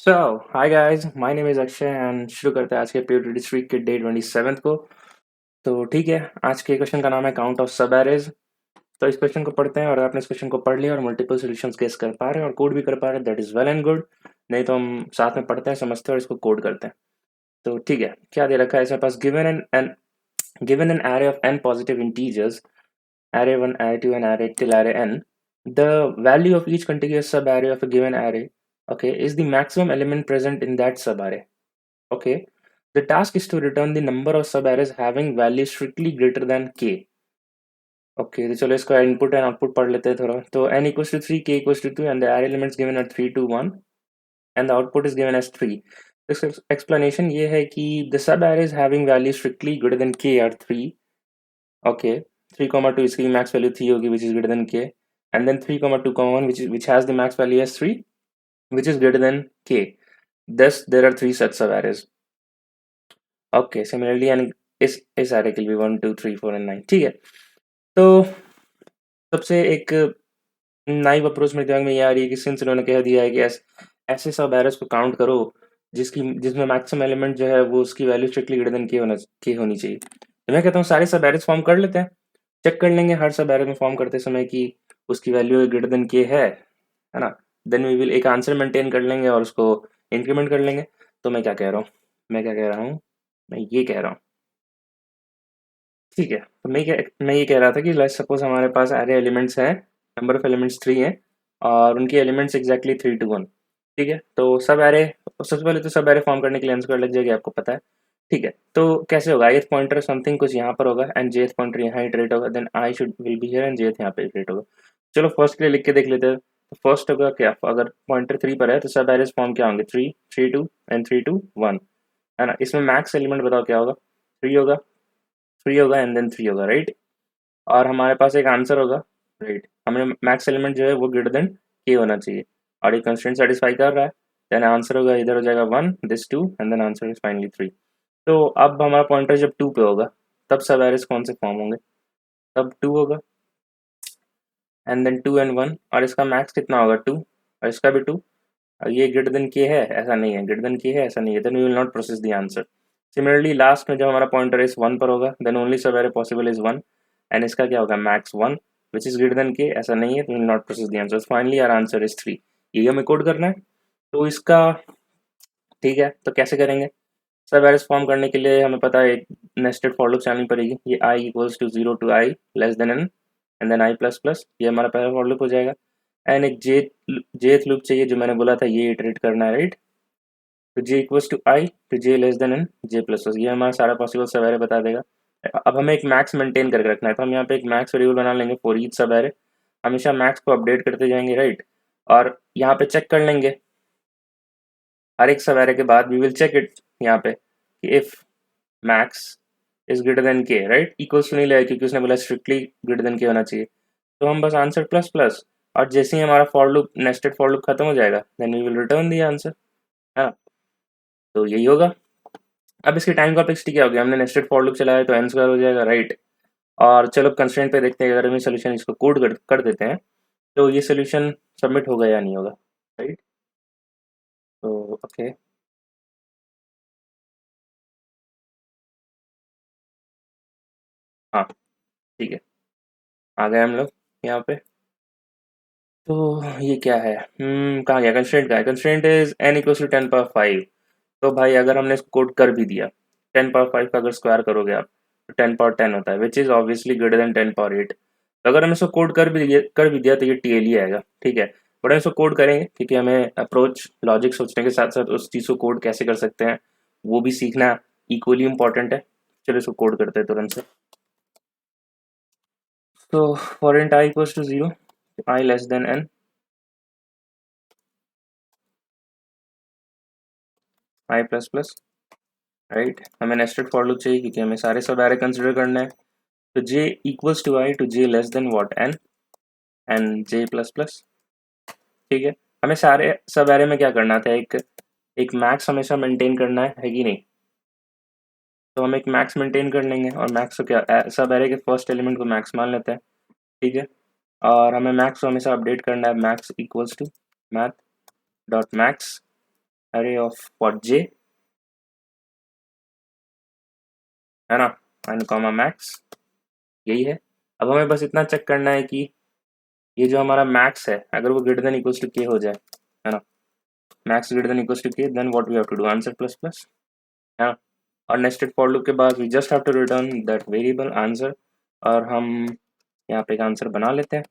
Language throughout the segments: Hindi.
Hi guys, my name is Akshay and शुरू करते हैं आज के प्योरिटी स्ट्रीक के डे 27 को। तो ठीक है, आज के क्वेश्चन का नाम है काउंट ऑफ सब एरेज। तो इस क्वेश्चन को पढ़ते हैं और आपने इस क्वेश्चन को पढ़ लिया और मल्टीपल सॉल्यूशंस गेस कर पा रहे हैं और कोड भी कर पा रहे हैं, that is well and good. नहीं तो हम साथ में पढ़ते हैं, समझते हैं और इसको कोड करते हैं। तो ठीक है, क्या दे रखा है इसके पास? Given an array of n positive integers, array 1, array 2 and array till array n, the value of each contiguous sub-array of a given array, okay, is the maximum element present in that sub-array. Okay, the task is to return the number of sub-arrays having value strictly greater than k. Okay, तो चलो इसका इनपुट एंड आउटपुट पढ़ लेते हैं थोड़ा। तो n equals to 3, k equals to 2 and the array elements given are 3, 2, 1 and the output is given as 3. This explanation ये है कि the sub-arrays having value strictly greater than k are 3. Okay, 3 comma 2 इसकी max value 3 होगी which is greater than k, and then 3 comma 2 comma 1 which has the max value as 3 which is greater than k. Thus there are 3 such sub arrays. Okay, similarly and इस array के लिए भी 1 2 3 4 and 9। ठीक है, तो सबसे एक नाइव अप्रोच मेरे दिमाग में ये आ रही है कि सिंस इन्होंने कह दिया है कि ऐसे सब एरेज को काउंट करो जिसमें मैक्सिमम एलिमेंट जो है वो उसकी वैल्यू स्ट्रिक्टली ग्रेटर देन के होनी चाहिए। तो मैं कहता हूँ सारे सब एरेज फॉर्म कर लेते हैं, चेक कर लेंगे हर सब एरे में फॉर्म करते समय कि उसकी वैल्यू ग्रेटर देन के है ना। देन वी विल एक आंसर मेंटेन कर लेंगे और उसको इंक्रीमेंट कर लेंगे। तो मैं क्या कह रहा हूँ मैं ये कह रहा हूँ ठीक है। तो मैं ये कह रहा था कि लेट्स सपोज हमारे पास एरे एलिमेंट्स हैं, नंबर ऑफ एलिमेंट्स 3 हैं और उनके एलिमेंट्स एग्जैक्टली 3 to 1। ठीक है, तो सब एरे सबसे पहले तो सब एरे फॉर्म करने के लिए n स्क्वायर लग जाएगी, आपको पता है। ठीक है, तो कैसे होगा? ith पॉइंटर समथिंग कुछ यहाँ पर होगा एंड jth पॉइंटर यहाँ इटरेट होगा, then i should will be here and jth यहाँ पे इटरेट होगा। चलो फर्स्ट के लिए लिख के देख लेते हैं। तो फर्स्ट होगा क्या? अगर पॉइंटर 3 पर है तो सब एरेज फॉर्म क्या होंगे? 3 3 2 एंड 3 2 1 है ना। इसमें मैक्स एलिमेंट बताओ क्या होगा? 3 होगा, 3 होगा एंड देन 3 होगा, राइट। और हमारे पास एक आंसर होगा, राइट। हमें मैक्स एलिमेंट जो है वो ग्रेटर देन के होना चाहिए और ये कंस्ट्रेंट सेटिस्फाई कर रहा है। देन आंसर होगा, इधर हो जाएगा 1 this 2 and then answer is finally 3। तो अब हमारा पॉइंटर जब 2 पे होगा तब सब एरेज कौन से फॉर्म होंगे? तब 2 होगा एंड देन 2 एंड 1 और इसका मैक्स कितना होगा? 2 और इसका भी 2। और ये ग्रेटर देन के है? ऐसा नहीं है, ग्रेटर देन के है ऐसा नहीं है, then we will not process the answer. Similarly last में जब हमारा पॉइंटर इस 1 पर होगा then only subarray possible is 1 and इसका क्या होगा? Max 1 which is greater than k, ऐसा नहीं है, we will not process the answer. Finally our answer is 3। ये हमें कोड करना है। तो इसका ठीक है, तो कैसे करेंगे? सब एरेज फॉर्म करने के लिए हमें पता है एक नेस्टेड फॉर लूप चलानी पड़ेगी। ये i equals to 0 to i less than n and then i plus plus, ये हमारा पहला फॉर लूप हो जाएगा। एंड एक जेथ लूप चाहिए जो मैंने बोला था ये इटरेट करना है, राइट। तो j equals to i to j less than n j plus plus, ये हमारा सारा पॉसिबल सब एरे बता देगा। अब हमें एक मैक्स मेंटेन करके रखना है, तो हम यहाँ पे एक मैक्स वेरिएबल बना लेंगे फॉर ईच सब एरे। हमेशा मैक्स को अपडेट करते जाएंगे, राइट। और यहाँ पे चेक कर लेंगे हर एक सब एरे के बाद, वी विल चेक इट यहाँ पे कि if max is greater than के, राइट। इक्वल्स तो नहीं लगेगा क्योंकि उसने बोला स्ट्रिक्टली ग्रेटर देन के होना चाहिए। तो हम बस आंसर प्लस प्लस और जैसे ही हमारा for loop nested for loop खत्म हो जाएगा then we will return the answer. हाँ, तो यही होगा। अब इसकी टाइम कॉम्प्लेक्सिटी क्या होगी? हमने नेस्टेड फॉर लूप चलाया तो n स्क्वायर हो जाएगा, राइट। और चलो कंस्ट्रेंट पे देखते हैं, अगर हम सोल्यूशन इसको कोड कर देते हैं तो ये सोल्यूशन सबमिट होगा या नहीं होगा, राइट। तो ओके, हाँ ठीक है, आ गए हम लोग यहाँ पे। तो ये क्या है? कहाँ गया कंस्ट्रेंट? का है constraint is n equals to 10 power 5। तो भाई अगर हमने इसको कोड कर भी दिया, 10 पावर 5 का अगर स्क्वायर करोगे आप तो 10 पावर 10 होता है which is obviously greater than 10 power 8। तो अगर हम इसको कोड कर भी दिया तो ये टीएल ही आएगा, ठीक है। बट हम इसको कोड करेंगे क्योंकि हमें अप्रोच लॉजिक सोचने के साथ साथ उस चीज़ को कोड कैसे कर सकते हैं वो भी सीखना इक्वली इंपॉर्टेंट है। चलो इसको कोड करते हैं तुरंत से। तो for int i equals to 0, i less than n, i plus plus, right. हमें नेस्टेड फॉर लूप चाहिए क्योंकि हमें सारे सब एरे कंसिडर करना है। तो j equals to i to j less than what n and j plus plus, ठीक है। हमें सारे सब एरे में क्या करना था? एक एक मैक्स हमेशा मेंटेन करना है कि नहीं। तो हम एक मैक्स मेंटेन कर लेंगे और मैक्स को क्या सब एरे के फर्स्ट एलिमेंट को मैक्स मान लेते हैं, ठीक है। और हमें मैक्स को हमेशा अपडेट करना है, max equals to math dot max array of what J, है ना, एन कॉमा मैक्स, यही है। अब हमें बस इतना चेक करना है कि ये जो हमारा मैक्स है अगर वो ग्रेटर देन इक्वल्स टू के हो जाए, है ना, max greater than equals to K, then what we have to do, answer plus plus, है ना। और नेस्टेड फॉर लूप के बाद we just have to return that variable answer, और हम यहाँ पे एक आंसर बना लेते हैं,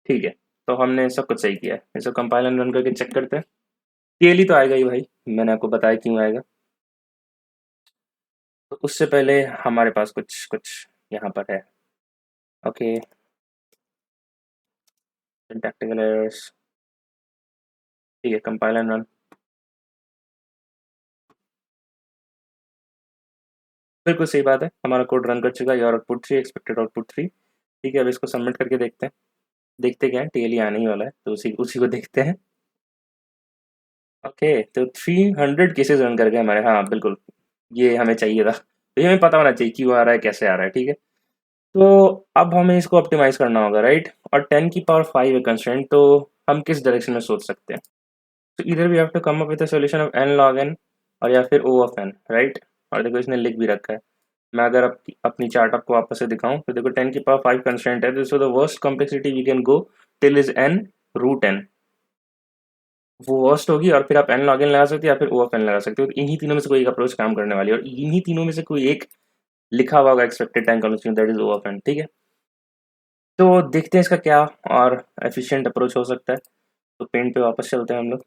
ठीक है। तो हमने सब कुछ सही किया है, इसको कंपाइल एंड रन करके चेक करते हैं। क्लियरली तो आएगा ही भाई, मैंने आपको बताया क्यों आएगा। तो उससे पहले हमारे पास कुछ कुछ यहाँ पर है, ओके, सिंटैक्टिकल एरर्स, ठीक है, कंपाइल एंड रन, बिल्कुल सही बात है, हमारा कोड रन कर चुका है, योर आउटपुट 3 एक्सपेक्टेड आउटपुट 3, ठीक है। अब इसको सबमिट करके देखते हैं, देखते क्या है, टीएलई आने ही वाला है, तो उसी उसी को देखते हैं। ओके, तो 300 केसेस रन कर गए हमारे, हाँ बिल्कुल, ये हमें चाहिए था, तो ये हमें पता होना चाहिए क्यों आ रहा है, कैसे आ रहा है, ठीक है। तो अब हमें इसको ऑप्टिमाइज़ करना होगा, राइट, और 10 की पावर 5 है कंस्ट्रेंट, तो हम किस डायरेक्शन में सोच सकते हैं। तो इधर we have to come up with a solution of n log n, और या फिर O ऑफ n, राइट। और देखो इसने लिख भी रखा है, मैं अगर अपनी चार्ट आपको वापस से दिखाऊं तो देखो 10 की पावर 5 कंस्टेंट है, so the worst complexity we can go till is n root n, वो वर्स्ट होगी, और फिर आप n log n लगा सकते हो या फिर O ऑफ n लगा सकते हो, तो इन्हीं तीनों में से कोई एक अप्रोच काम करने वाली है, और इन्हीं तीनों में से कोई एक लिखा हुआ होगा expected time complexity, that is O of n, ठीक है। तो देखते हैं इसका क्या और एफिशिएंट अप्रोच हो सकता है। तो पेंट पे वापस चलते हैं हम लोग,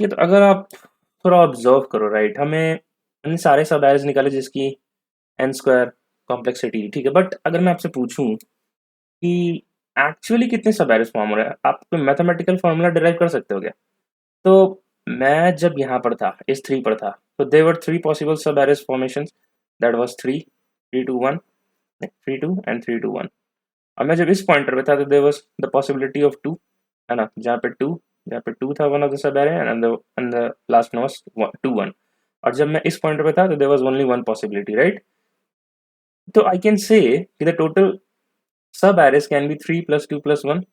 ठीक है। तो अगर आप थोड़ा ऑब्जर्व करो, राइट, हमें हमने सारे सब एरर्स निकाले जिसकी एन स्क्वायर कॉम्प्लेक्सिटी, ठीक है, बट अगर मैं आपसे पूछूं कि एक्चुअली कितने सब एरर्स फॉर्म हो रहे हैं, आप कोई मैथमेटिकल फॉर्मूला डिराइव कर सकते हो क्या। तो मैं जब यहाँ पर था, इस 3 पर था, तो देयर वर 3 पॉसिबल सब errors formations, that was 3 3 2 1, 3 2 and 3 2 1। और मैं जब इस पॉइंटर पे था तो there was the possibility of 2, है ना, जहाँ पे 2 था one of the sub array, and the last was 2 1। और जब मैं इस पॉइंटर पे था तो there was only one possibility, right. तो आई कैन से कि the total sub arrays can be 3 plus 2 plus 1,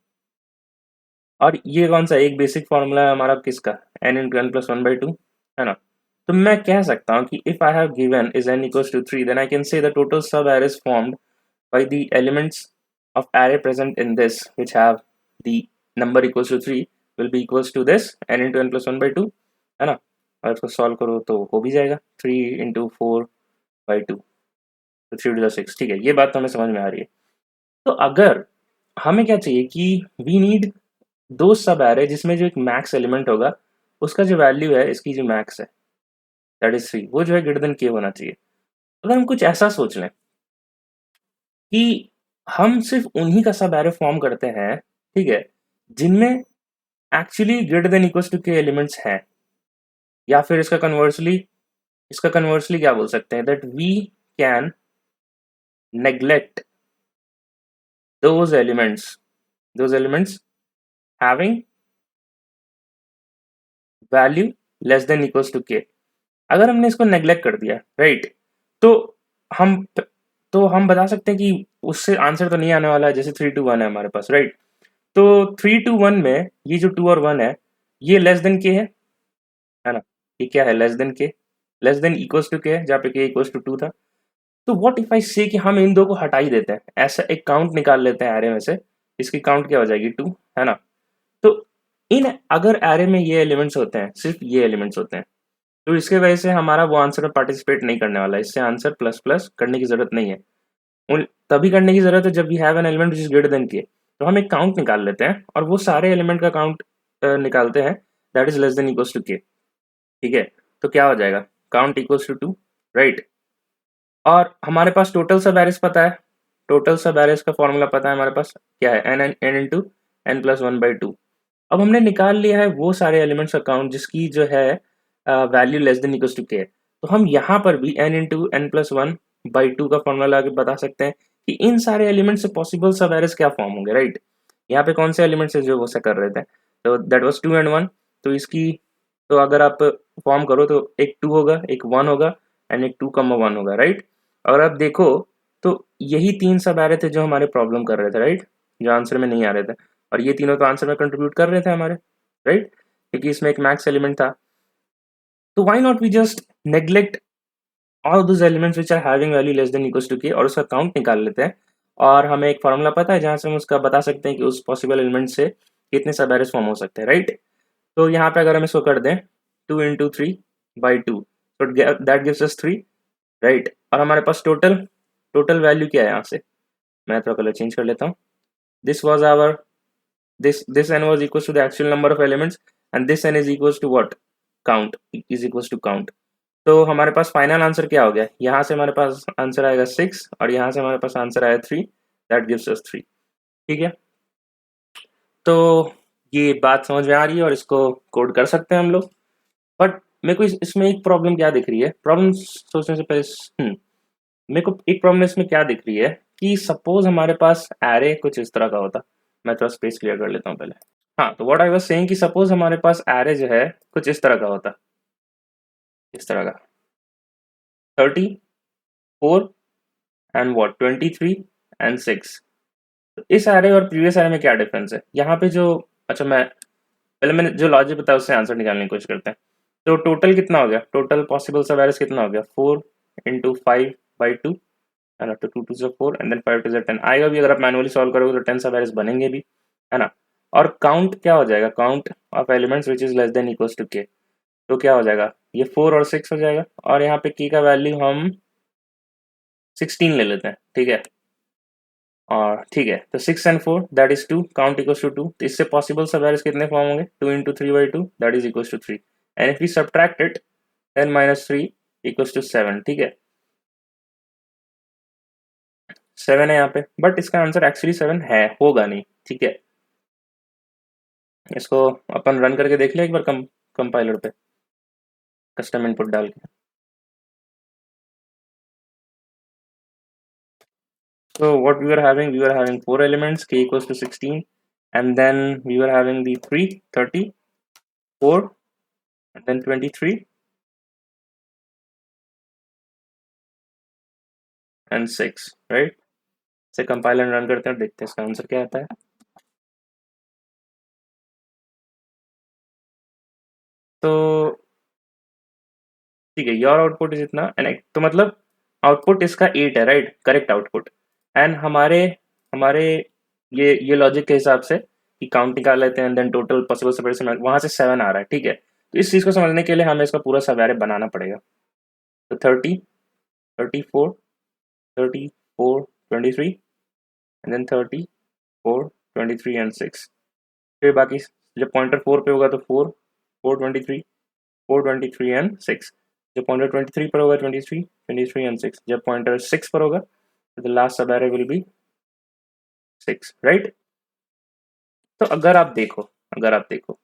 और ये कौन सा एक बेसिक फार्मूला है हमारा किसका, n इंटू एन प्लस 1/2, है ना। तो मैं कह सकता हूँ कि if I have given is n equals to 3, then I can say the total sub arrays formed by the elements of array present in this which have the number equals to 3 will be equals to this n into n plus 1/2, है ना। और इसको सॉल्व करो तो हो भी जाएगा 3 इंटू 4/2, तो 3 टू द 6, ठीक है, ये बात तो हमें समझ में आ रही है। तो अगर हमें क्या चाहिए कि वी नीड दो सब एरे जिसमें जो एक मैक्स एलिमेंट होगा उसका जो वैल्यू है, इसकी जो मैक्स है दैट इज 3, वो जो है ग्रेटर देन के होना चाहिए। अगर हम कुछ ऐसा सोच लें कि हम सिर्फ उन्हीं का सब एरे फॉर्म करते हैं, ठीक है, जिनमें actually greater than equals to k elements हैं, या फिर इसका कन्वर्सली क्या बोल सकते हैं, that we can neglect those elements having value less than equals to k. अगर हमने इसको नेग्लेक्ट कर दिया, राइट, तो हम तो हम बता सकते हैं कि उससे आंसर तो नहीं आने वाला है, जैसे 3 2 1 है हमारे पास, राइट। तो 3 2 1 में ये जो 2 और 1 है ये लेस देन के है ना, ये क्या है, लेस देन के, less than equals to k है, जहाँ पे के इक्वल्स टू 2 था। तो व्हाट इफ आई से कि हम इन दो को हटा ही देते हैं, ऐसा एक काउंट निकाल लेते हैं एरे में से, इसकी काउंट क्या हो जाएगी 2, है ना। तो इन अगर एरे में ये एलिमेंट्स होते हैं, सिर्फ ये एलिमेंट्स होते हैं, तो इसके वजह से हमारा वो आंसर में पार्टिसिपेट नहीं करने वाला है, इससे आंसर प्लस प्लस करने की जरूरत नहीं है। तभी करने की जरूरत है जब we have an element which is greater than k. तो हम एक काउंट निकाल लेते हैं और वो सारे एलिमेंट का काउंट निकालते हैं, that is less than equals to k, ठीक है। तो क्या हो जाएगा, काउंट इक्वल्स टू 2, राइट। और हमारे पास टोटल सब एरेस पता है, टोटल सब एरेस का फॉर्मूला पता है हमारे पास, क्या है, एन इंटू एन प्लस 1/2। अब हमने निकाल लिया है वो सारे एलिमेंट्स का काउंट जिसकी जो है value less than equals to k है। तो हम यहाँ पर भी एन इंटू एन प्लस 1/2 का फॉर्मूला लगा के बता सकते हैं कि इन सारे एलिमेंट से पॉसिबल सब एरेस क्या फॉर्म होंगे, राइट। यहाँ पे कौन से एलिमेंट्स है जो वो से कर रहे थे, तो दैट वाज 2 एंड 1। तो इसकी तो अगर आप फॉर्म करो तो एक 2 होगा, एक 1 होगा एंड एक 2,1 होगा, राइट। और आप देखो तो यही 3 सब एरे थे जो हमारे प्रॉब्लम कर रहे थे, राइट, जो आंसर में नहीं आ रहे थे। और ये तीनों तो आंसर में कंट्रीब्यूट कर रहे थे हमारे, राइट, क्योंकि इसमें एक मैक्स एलिमेंट था। तो why not we just neglect all those elements which are having value less than equals to k और उसका काउंट निकाल लेते हैं, और हमें एक फार्मूला पता है जहाँ से हम उसका बता सकते हैं कि उस पॉसिबल एलिमेंट से कितने सब एरेस फॉर्म हो सकते हैं, राइट। तो यहाँ पे अगर हम इसको कर दें 2 इंटू 3/2, तो दैट गिव्स अस 3, राइट। और हमारे पास टोटल टोटल वैल्यू क्या है, यहाँ से मैं थोड़ा कलर चेंज कर लेता हूँ। This was our this n was equals to the actual number of elements and this n is equals to what, count, is equals to count। तो हमारे पास फाइनल आंसर क्या हो गया, यहाँ से हमारे पास आंसर आएगा 6 और यहाँ से हमारे पास आंसर आया 3, दैट गिव्स अस 3, ठीक है। तो ये बात समझ में आ रही है और इसको कोड कर सकते हैं हम लोग। बट मेरे को इसमें एक प्रॉब्लम क्या दिख रही है, प्रॉब्लम सोचने से पहले मेरे को एक प्रॉब्लम इसमें क्या दिख रही है कि सपोज हमारे पास एरे कुछ इस तरह का होता। मैं थोड़ा स्पेस क्लियर कर लेता हूँ पहले। हाँ, तो व्हाट आई वाज सेइंग कि सपोज हमारे पास एरे जो है कुछ इस तरह का होता, इस तरह का 34 एंड व्हाट 23 एंड 6। तो इस एरे और प्रीवियस एरे में क्या डिफरेंस है यहाँ पे जो, अच्छा मैंने जो लॉजिक बताया उससे आंसर निकालने की कोशिश करते हैं। तो टोटल कितना हो गया, टोटल पॉसिबल सब एरेस कितना हो गया, 4 इंटू 5/2, है ना। तो 2 2 4 एंड देन 5 2 10 आएगा भी, अगर आप मैनुअली सॉल्व करोगे तो 10 सब एरेस बनेंगे भी, है ना। और काउंट क्या हो जाएगा, count of elements which is less than equals to k, तो क्या हो जाएगा, ये 4 और 6 हो जाएगा, और यहाँ पे के का वैल्यू हम 16 ले लेते हैं, ठीक है। और ठीक है, तो 6 and 4 that is 2, count equals to 2, तो इससे पॉसिबल सब एरेस कितने फॉर्म होंगे, 2 into 3/2 that is equals to 3, and if we subtract it 10 minus 3 equals to 7, ठीक है। 7 है यहाँ पे, बट इसका आंसर एक्चुअली 7 है, होगा नहीं, ठीक है। इसको अपन रन करके देख ले एक बार कंपाइलर पे कस्टम इनपुट डाल के। So what we were having 4 elements, k equals to 16, and then we were having the 3 30 4 and then 23 and 6, right। से कंपाइलर रन करते हैं, देखते हैं इसका आंसर क्या आता है। तो ठीक है, योर आउटपुट इज इतना, एंड तो मतलब आउटपुट इसका 8 है, राइट, करेक्ट आउटपुट। एंड हमारे हमारे ये लॉजिक के हिसाब से कि काउंट निकाल लेते हैं and then total possible separation वहां से 7 आ रहा है, ठीक है। तो इस चीज को समझने के लिए हमें इसका पूरा सब एरे बनाना पड़ेगा। तो 30 34 34 23 एंड देन 34 23 एंड 6, फिर बाकी जब पॉइंटर 4 पे होगा तो 4 4 23 4 23 एंड 6, जब पॉइंटर 23 पर होगा 23 23 एंड 6, जब पॉइंटर 6 पर होगा तो द लास्ट सब एरे विल बी 6, राइट। तो अगर आप देखो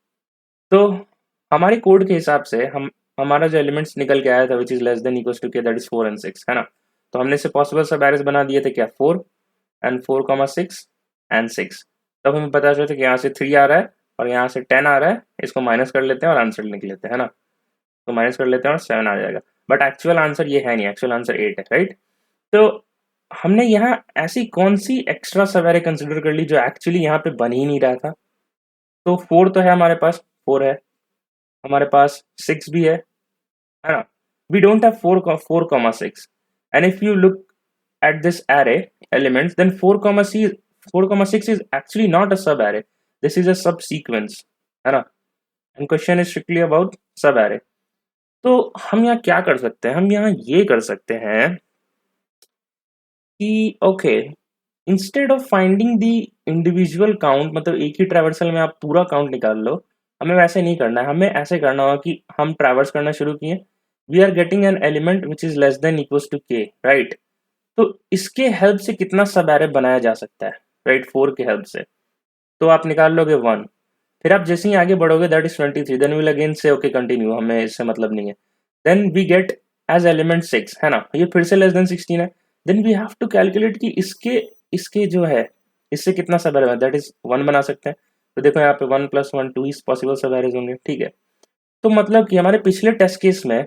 तो हमारे कोड के हिसाब से हमारा जो एलिमेंट्स निकल के आया था which is less than equals to k, that is 4 and 6, है ना। तो हमने से पॉसिबल सब एरेस बना दिए थे, क्या 4 एंड 4,6 एंड 6। तब हमें पता चला था कि यहाँ से 3 आ रहा है और यहाँ से 10 आ रहा है, इसको माइनस कर लेते हैं और आंसर लिख लेते हैं, है ना। तो माइनस कर लेते हैं और 7 आ जाएगा, बट एक्चुअल आंसर ये है नहीं, एक्चुअल आंसर 8 है, राइट। तो हमने यहाँ ऐसी कौन सी एक्स्ट्रा सब एरे कंसिडर कर ली जो एक्चुअली यहाँ पे बन ही नहीं रहा था। तो 4 तो है हमारे पास, 4 है हमारे पास, 6 भी है ना। We don't have 4,6, and if you look at this array elements, then 4,6 is actually not a sub array. This is a subsequence, है ना। And question is strictly about sub array. तो हम यहाँ क्या कर सकते हैं, हम यहाँ ये कर सकते हैं कि okay, instead of finding the individual count, मतलब एक ही ट्रैवर्सल में आप पूरा काउंट निकाल लो, हमें वैसे नहीं करना है। हमें ऐसे करना होगा कि हम ट्रैवर्स करना शुरू किए, we are getting an element which is less than equals to k, right. तो इसके हेल्प से कितना सब एरे बनाया जा सकता है, राइट, 4 के हेल्प से। तो आप निकाल लोगे 1, फिर आप जैसे ही आगे बढ़ोगे that is 23, then will again say okay continue, हमें इससे मतलब नहीं है। Then we get as element 6, है ना, ये फिर से लेस देन 16 है। Then we have to calculate कि इसके इसके जो है इससे कितना सब एरे, दैट इज 1 बना सकते हैं। तो देखो यहाँ पे 1 + 1 2 इस पॉसिबल सब एरेज होंगे, ठीक है। तो मतलब कि हमारे पिछले टेस्ट केस में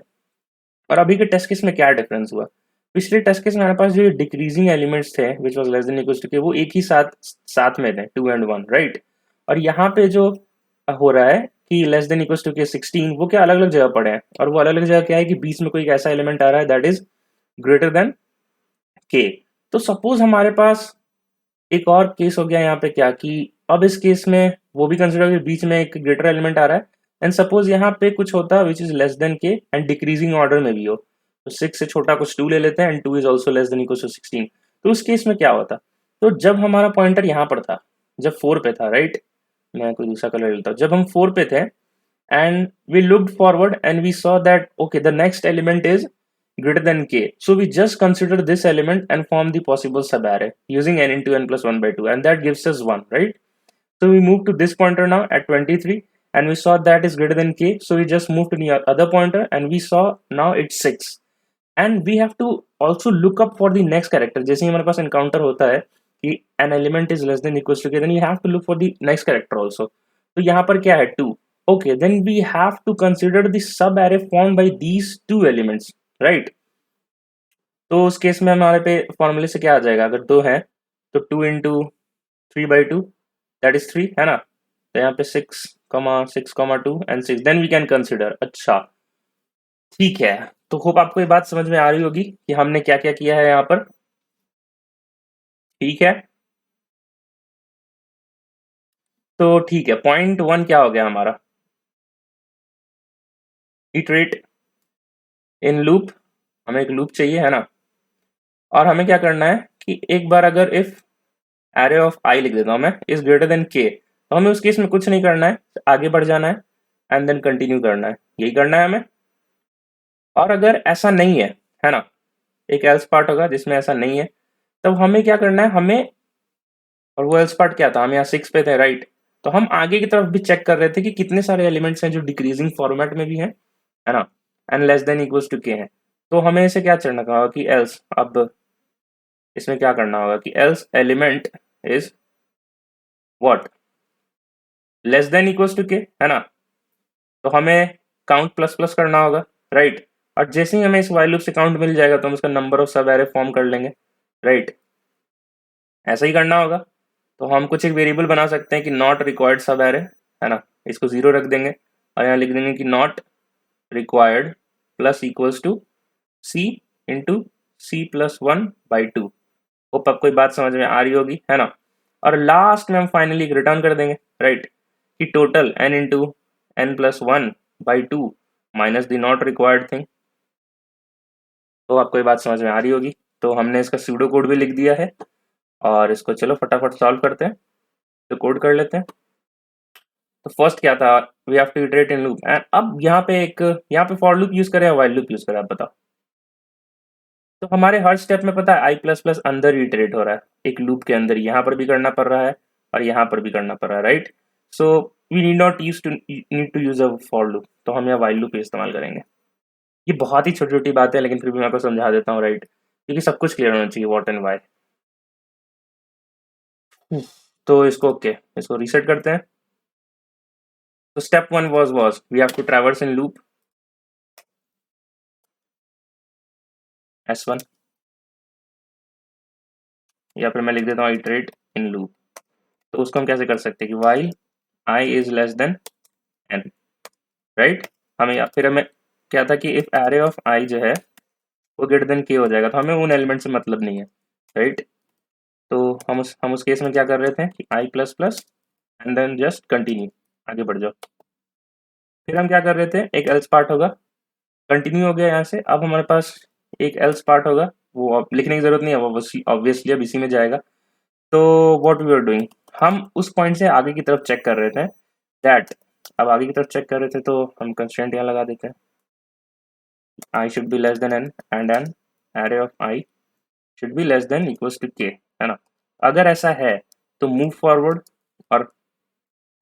और अभी के टेस्ट केस में क्या डिफरेंस हुआ। पिछले टेस्ट केस में हमारे पास जो डिक्रीजिंग एलिमेंट्स थे which was less than equals to k, वो एक ही साथ में थे, 2 and 1, राइट। और यहाँ पे जो हो रहा है कि लेस देन इक्वल टू के 16, वो क्या अलग अलग जगह पड़े हैं, और वो अलग अलग जगह क्या है कि बीच में कोई ऐसा एलिमेंट आ रहा है that is greater than k. तो सपोज हमारे पास एक और केस हो गया यहाँ पे क्या कि अब इस केस में वो भी कंसिडर कि बीच में एक ग्रेटर एलिमेंट आ रहा है, एंड सपोज यहाँ पे कुछ होता है विच इज लेस देन के एंड डिक्रीजिंग ऑर्डर में भी हो, तो 6 से छोटा कुछ 2 ले लेते हैं and 2 is also less than equal to 16। तो उस केस में क्या होता, तो जब हमारा पॉइंटर यहाँ पर था, जब 4 पे था, राइट, मैं कोई दूसरा कलर लेता हूँ, जब हम 4 पे थे and we looked forward and we saw that okay, the next element is greater than k, so we just consider this element and form the possible subarray using n into n plus 1 by 2, and that gives us 1, right? So we move to this pointer now at 23 and we saw that is greater than k, so we just move to the other pointer and we saw now it's 6, and we have to also look up for the next character। जैसे ही हमारे पास encounter होता है कि an element is less than equals to k, then you have to look for the next character also। तो यहाँ पर क्या है 2, okay, then we have to consider the sub array formed by these two elements, right? तो उस केस में हमारे पे फॉर्मूले से क्या आ जाएगा, अगर 2 है तो 2 इंटू 3/2 दैट इज 3 है ना, तो यहाँ पे 6,6,2 and 6, then we can consider. अच्छा ठीक है, तो होप आपको ये बात समझ में आ रही होगी कि हमने क्या क्या किया है यहाँ पर। ठीक है, तो ठीक है, पॉइंट 1 क्या हो गया हमारा, इटरेट इन लूप, हमें एक लूप चाहिए है ना, और हमें क्या करना है कि एक बार अगर इफ एरे ऑफ आई लिख देता हूँ मैं इज ग्रेटर देन के, तो हमें उस केस में कुछ नहीं करना है, आगे बढ़ जाना है एंड देन कंटिन्यू करना है, यही करना है हमें। और अगर ऐसा नहीं है ना, एक एल्स पार्ट होगा जिसमें ऐसा नहीं है, तब हमें क्या करना है, हमें, और वो एल्स पार्ट क्या था, हम यहाँ 6 पे थे, राइट, तो हम आगे की तरफ भी चेक कर रहे थे कि कितने सारे एलिमेंट्स हैं जो डिक्रीजिंग फॉर्मेट में भी हैं, है ना, and less than equals to k हैं। तो हमें इसे क्या करना होगा कि एल्स, अब इसमें क्या करना होगा कि else element is what, less than equals to k, है ना, तो हमें काउंट प्लस प्लस करना होगा, राइट, और जैसे ही हमें इस वाइल लूप से काउंट मिल जाएगा तो हम उसका नंबर ऑफ सब एरे फॉर्म कर लेंगे, राइट, ऐसा ही करना होगा। तो हम कुछ एक वेरिएबल बना सकते हैं कि नॉट रिक्वायर्ड सब एरे, है ना, इसको 0 रख देंगे और यहाँ लिख देंगे कि not required plus equals to c into c plus 1/2। Hope आपको ये बात समझ में आ रही होगी, है ना, और लास्ट में हम फाइनली रिटर्न कर देंगे, राइट, कि total n into n plus 1/2 minus the not required thing. तो आपको ये बात समझ में आ रही होगी। तो हमने इसका सूडो कोड भी लिख दिया है और इसको चलो फटाफट सॉल्व करते हैं, तो कोड कर लेते हैं। तो फर्स्ट क्या था, we have to iterate in loop, and अब यहाँ पे फॉर लूप यूज करें या वाइल लूप यूज करें, आप बताओ। तो हमारे हर स्टेप में पता है आई प्लस प्लस अंदर ही इटरेट हो रहा है, एक लूप के अंदर, यहाँ पर भी करना पड़ रहा है और यहाँ पर भी करना पड़ रहा है, right. So we need to use a for loop, तो हम यहाँ वाइल लूप इस्तेमाल करेंगे। ये बहुत ही छोटी छोटी बात है लेकिन फिर भी मैं आपको समझा देता हूँ, राइट, क्योंकि सब कुछ क्लियर होना चाहिए व्हाट एंड वाई। तो इसको रीसेट करते हैं। तो step 1 was we have to traverse in loop S1, या फिर मैं लिख देता हूँ इटरेट इन लूप। तो उसको हम कैसे कर सकते हैं कि while I is less than n, right. हमें या फिर हमें क्या था कि इफ एरे ऑफ आई जो है वो ग्रेटर देन के हो जाएगा, तो हमें उन एलिमेंट से मतलब नहीं है, राइट। तो हम उस केस में क्या कर रहे थे कि I plus plus and then just continue, आगे बढ़ जाओ। फिर हम क्या कर रहे थे, एक एल्स पार्ट होगा, कंटिन्यू हो गया यहाँ से, अब हमारे पास एक एल्स पार्ट होगा, वो अब लिखने की जरूरत नहीं है, वो ऑब्वियसली अब इसी में जाएगा। तो व्हाट वी आर डूइंग, हम उस पॉइंट से आगे की तरफ चेक कर रहे थे दैट, अब आगे की तरफ चेक कर रहे थे तो हम कंस्ट्रेंट यहाँ लगा देते हैं, i should be less than n and n array of i should be less than equals to k, है ना। अगर ऐसा है तो मूव फॉरवर्ड और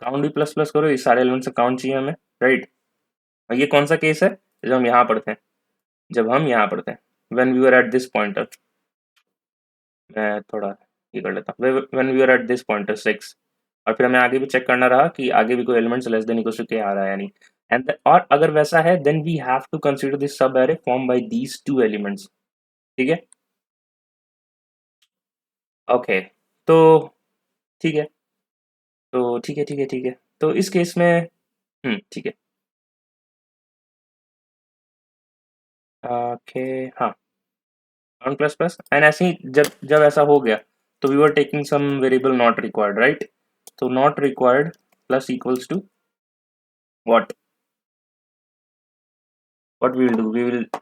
काउंट भी प्लस प्लस करो, इस सारे एलिमेंट से काउंट चाहिए हमें, राइट। और ये कौन सा केस है, जब हम यहाँ पर थे, when we were at this pointer, मैं थोड़ा ये कर लेता हूँ, when we were at this pointer 6, और फिर हमें आगे भी चेक करना रहा कि आगे भी कोई elements less than equal to k आ रहा है या नहीं, एंड और अगर वैसा है then we have to consider this sub array form by these two elements, ठीक है, ओके। तो ठीक है, तो ठीक है, ठीक है, ठीक है। तो इस केस में ठीक है। ओके, हाँ, काउंट प्लस प्लस एंड ऐसे ही जब जब ऐसा हो गया तो we were taking some variable not required, right? तो not required plus equals to what? What we will do,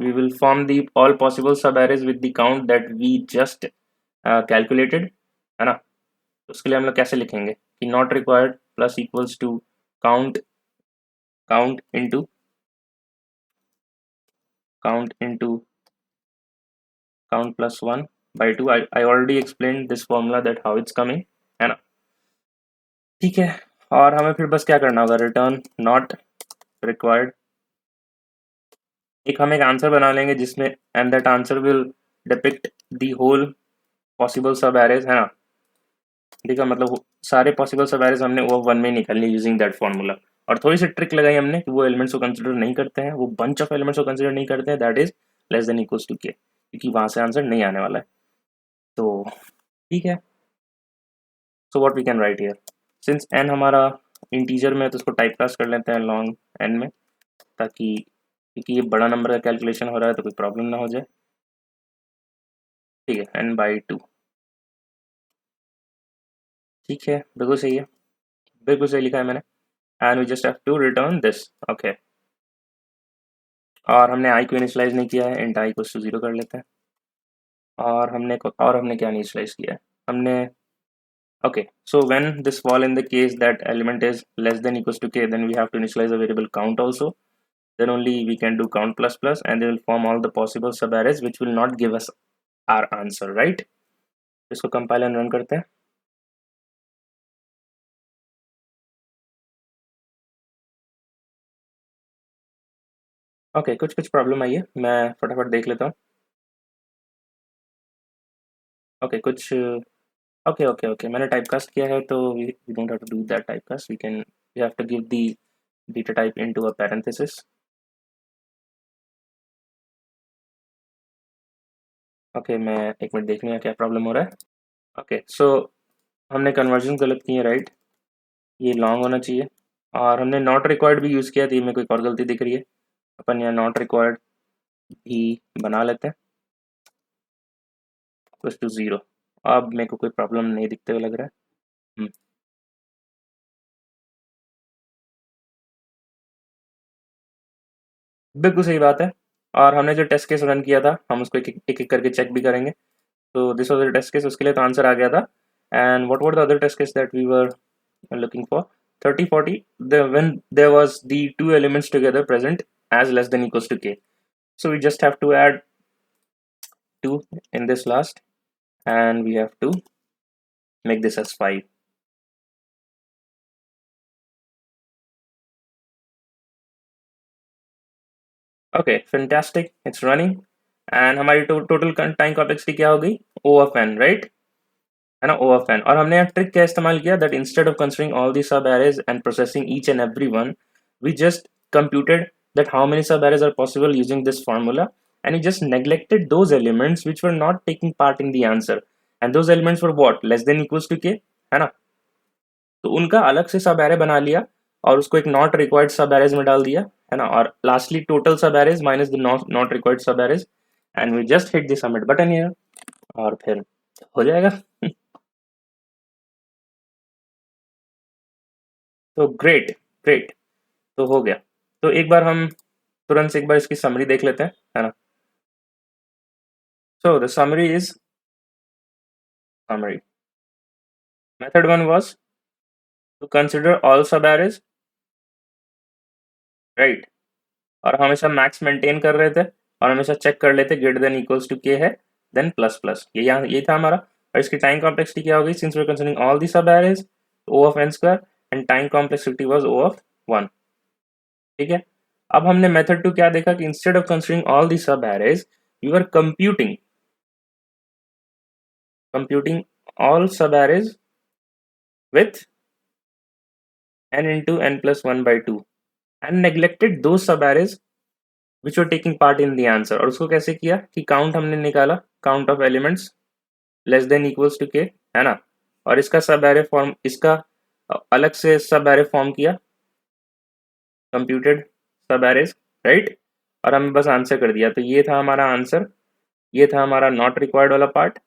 we will form the all possible sub arrays with the count that we just calculated, है ना? तो उसके लिए हम लोग कैसे लिखेंगे कि not required plus equals to count count into count into count plus 1 by 2। I already explained this formula that how it's coming, है ना? ठीक है। और हमें फिर बस क्या करना होगा, रिटर्न नॉट रिक्वायर्ड। एक हम एक आंसर बना लेंगे जिसमें and that answer will depict the whole possible sub arrays, है ना? देखा, मतलब सारे पॉसिबल सब एरेज हमने वो वन में निकालनी यूजिंग दैट फार्मूला। और थोड़ी सी ट्रिक लगाई हमने कि वो एलिमेंट्स को कंसिडर नहीं करते हैं, वो बंच ऑफ एलिमेंट्स को कंसिडर नहीं करते हैं, that is less than equals to k, क्योंकि वहां से आंसर नहीं आने वाला है। तो ठीक है। So what we can write here, since n हमारा इंटीजर में है तो उसको टाइप कास्ट कर लेते हैं लॉन्ग एन में, ताकि क्योंकि ये बड़ा नंबर का कैलकुलेशन हो रहा है तो कोई प्रॉब्लम ना हो जाए। ठीक है, एन बाई टू। ठीक है, बिल्कुल सही है, बिल्कुल सही लिखा है मैंने। And we just have to return this. Okay, और हमने आई को इनिशियलाइज नहीं किया है, इंट आई को 0 कर लेते हैं। और हमने क्या इनिशियलाइज किया है हमने? Okay, so when this fall in the case that element is less than equals to k, then we have to initialize a variable count also. Then only we can do count plus plus and they will form all the possible subarrays which will not give us our answer, right? इसको कंपाइल एंड रन करते हैं। ओके, कुछ कुछ प्रॉब्लम आई है, मैं फटाफट देख लेता हूँ। ओके, कुछ ओके ओके ओके, मैंने टाइपकास्ट किया है तो we don't have to do that typecast, we have to give the data type into a parenthesis। Okay, मैं एक मिनट देख लूँ क्या प्रॉब्लम हो रहा है। ओके, सो हमने कन्वर्जन गलत की है, राइट? ये लॉन्ग होना चाहिए। और हमने नॉट रिक्वायर्ड भी यूज़ किया, तो ये में कोई और गलती दिख रही है। अपन यहाँ नॉट रिक्वायर्ड भी बना लेते हैं, इक्वल्स टू 0। अब मेरे को कोई प्रॉब्लम नहीं दिखते हुए लग रहा है। बिल्कुल सही बात है। और हमने जो टेस्ट केस रन किया था हम उसको एक एक करके चेक भी करेंगे। तो this was the test case, उसके लिए तो आंसर आ गया था। And what were the other test case that we were looking for? 30 40, when there was the two elements together present as less than equals to k, so we just have to add 2 in this last and we have to make this as 5। okay, fantastic, it's running। and हमारी टोटल टाइम कॉम्प्लेक्सिटी क्या हो गई? O of n, right? है ना, O of n। और हमने यहाँ ट्रिक क्या इस्तेमाल किया, that instead of considering all the sub arrays and processing each and every one, we just computed that how many sub arrays are possible using this formula, and we just neglected those elements which were not taking part in the answer, and those elements were what? Less than equals to k, है ना? तो उनका अलग से सब एरे बना लिया और उसको एक नॉट रिक्वायर्ड सब एरेज में डाल दिया, है ना? और lastly total sub arrays minus the not required sub arrays, and we just hit the submit button here, और फिर हो जाएगा। तो ग्रेट, ग्रेट, तो हो गया। तो एक बार हम तुरंत से एक बार इसकी समरी देख लेते हैं, है ना? So the summary is summary. Method 1 was to consider all sub arrays, right? और हमेशा मैक्स मेंटेन कर रहे थे और हमेशा चेक कर लेते greater than equals to k है, देन प्लस प्लस, ये यहाँ ये था हमारा। और इसकी टाइम कॉम्प्लेक्सिटी क्या हो गई, since we are considering all the sub arrays, O of N square, and time complexity was O of 1। ठीक है। अब हमने मेथड 2 क्या देखा कि instead of considering all the sub arrays we were computing all sub arrays with n into n plus 1 by 2 and neglected those sub arrays which were taking part in the answer। और उसको कैसे किया कि काउंट हमने निकाला, count of elements less than equals to k, है ना? और इसका सब एरे फॉर्म, इसका अलग से सब एरे फॉर्म किया, कंप्यूटेड सब एरेज, राइट, और हमने बस आंसर कर दिया। तो ये था हमारा आंसर, ये था हमारा नॉट रिक्वायर्ड वाला पार्ट,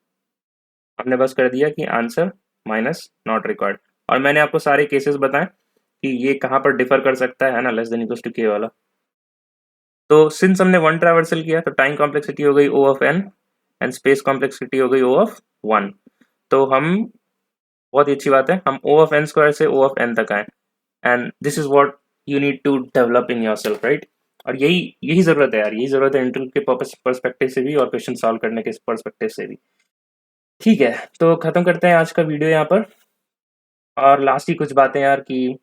हमने बस कर दिया कि आंसर माइनस नॉट रिक्वायर्ड। और मैंने आपको सारे केसेस बताए कि ये कहाँ पर डिफर कर सकता है ना, लेस देन इक्वल्स टू के वाला। तो सिंस हमने वन ट्रैवर्सल किया तो टाइम कॉम्प्लेक्सिटी हो गई O of N and space complexity हो गई ओ ऑफ वन। तो हम, बहुत ही अच्छी बात है, हम ओ ऑफ एन स्क्वायर से ओ ऑफ एन तक आए, and this is what you need to develop in yourself, right. और यही यही जरूरत है यार, यही जरूरत है इंटरव्यू के पर्सपेक्टिव से भी और क्वेश्चन सॉल्व करने के पर्सपेक्टिव से भी। ठीक है, तो खत्म करते हैं आज का वीडियो यहाँ पर। और लास्ट ही कुछ बातें यार कि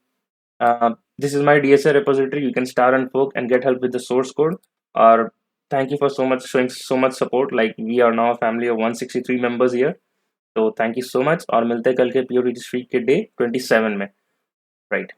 this is my DSA repository. You can star and poke and get help with the source code. Or thank you for so much showing so much support. Like we are now a family of 163 members here. So thank you so much. और मिलते हैं कल के प्योर हिस्ट्री के डे 27 में, राइट।